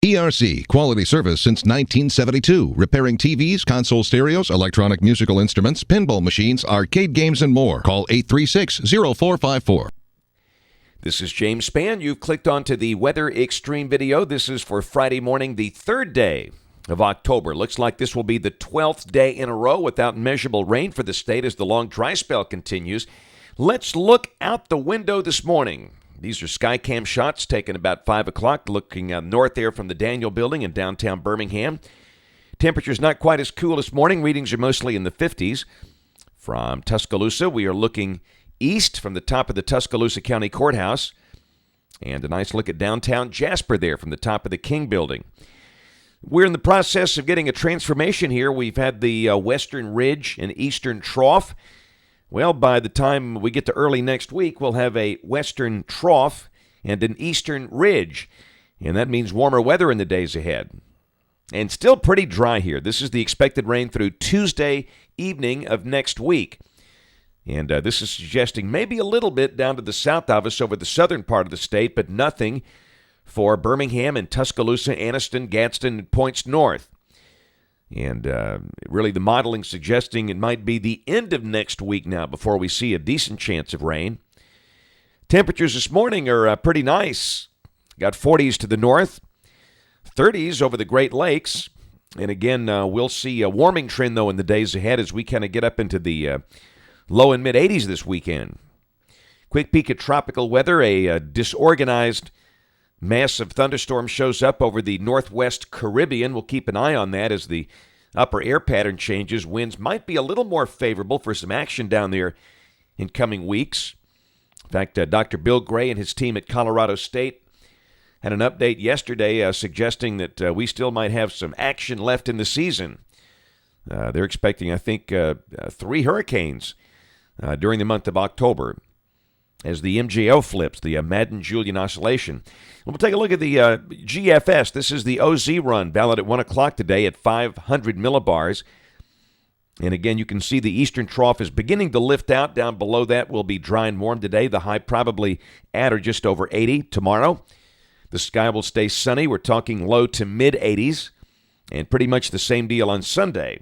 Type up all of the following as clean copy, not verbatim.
PRC, quality service since 1972. Repairing TVs, console stereos, electronic musical instruments, pinball machines, arcade games, and more. Call 836-0454. This is James Spann. You've clicked onto the Weather Xtreme video. This is for Friday morning, the 3rd day of October. Looks like this will be the 12th day in a row without measurable rain for the state as the long dry spell continues. Let's look out the window this morning. These are Skycam shots taken about 5 o'clock, looking north there from the Daniel Building in downtown Birmingham. Temperatures not quite as cool this morning. Readings are mostly in the 50s. From Tuscaloosa, we are looking east from the top of the Tuscaloosa County Courthouse. And a nice look at downtown Jasper there from the top of the King Building. We're in the process of getting a transformation here. We've had the Western Ridge and Eastern Trough. Well, by the time we get to early next week, we'll have a Western Trough and an Eastern Ridge. And that means warmer weather in the days ahead. And still pretty dry here. This is the expected rain through Tuesday evening of next week. And this is suggesting maybe a little bit down to the south of us over the southern part of the state, but nothing for Birmingham and Tuscaloosa, Anniston, Gadsden, and points north. And really the modeling suggesting it might be the end of next week now before we see a decent chance of rain. Temperatures this morning are pretty nice. Got 40s to the north, 30s over the Great Lakes. And again, we'll see a warming trend, though, in the days ahead as we kind of get up into the low and mid-80s this weekend. Quick peek at tropical weather. A disorganized mass of thunderstorms shows up over the northwest Caribbean. We'll keep an eye on that as the upper air pattern changes. Winds might be a little more favorable for some action down there in coming weeks. In fact, Dr. Bill Gray and his team at Colorado State had an update yesterday suggesting that we still might have some action left in the season. They're expecting, I think, 3 hurricanes during the month of October as the MJO flips, the Madden-Julian Oscillation. We'll take a look at the GFS. This is the OZ run, valid at 1 o'clock today at 500 millibars. And again, you can see the eastern trough is beginning to lift out. Down below that will be dry and warm today. The high probably at or just over 80 tomorrow. The sky will stay sunny. We're talking low to mid-80s. And pretty much the same deal on Sunday.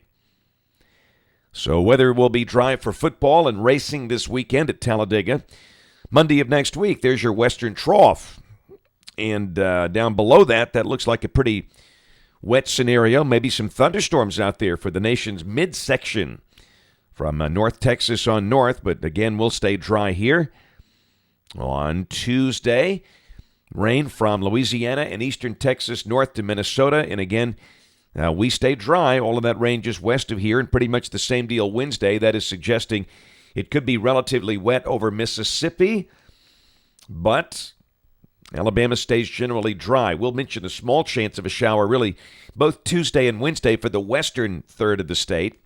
So weather will be dry for football and racing this weekend at Talladega. Monday of next week, there's your western trough. And down below that, that looks like a pretty wet scenario. Maybe some thunderstorms out there for the nation's midsection from North Texas on north. But again, we'll stay dry here. On Tuesday, rain from Louisiana and eastern Texas north to Minnesota. And again, we stay dry. All of that rain just west of here. And pretty much the same deal Wednesday. That is suggesting it could be relatively wet over Mississippi. But Alabama stays generally dry. We'll mention a small chance of a shower really both Tuesday and Wednesday for the western third of the state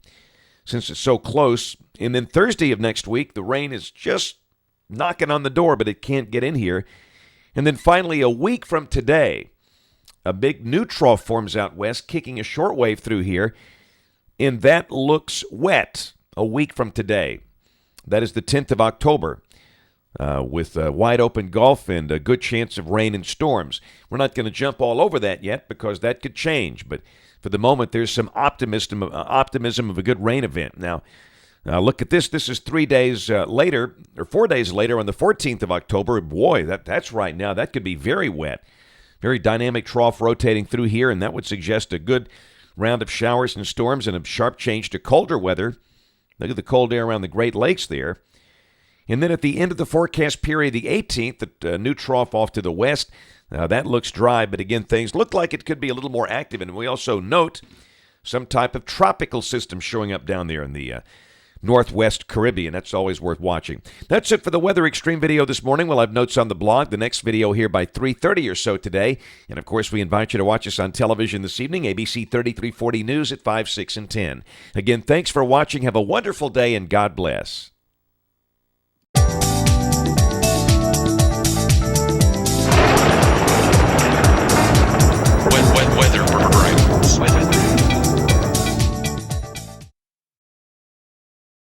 since it's so close. And then Thursday of next week, the rain is just knocking on the door, but it can't get in here. And then finally, a week from today, a big new trough forms out west, kicking a short wave through here. And that looks wet a week from today. That is the 10th of October. With a wide open Gulf and a good chance of rain and storms. We're not going to jump all over that yet because that could change. But for the moment, there's some optimism of a good rain event. Now, look at this. This is 3 days later, or 4 days later on the 14th of October. Boy, that's right now. That could be very wet. Very dynamic trough rotating through here, and that would suggest a good round of showers and storms and a sharp change to colder weather. Look at the cold air around the Great Lakes there. And then at the end of the forecast period, the 18th, the new trough off to the west, that looks dry. But again, things look like it could be a little more active. And we also note some type of tropical system showing up down there in the northwest Caribbean. That's always worth watching. That's it for the Weather Xtreme video this morning. We'll have notes on the blog. The next video here by 3:30 or so today. And, of course, we invite you to watch us on television this evening, ABC 3340 News at 5, 6, and 10. Again, thanks for watching. Have a wonderful day, and God bless.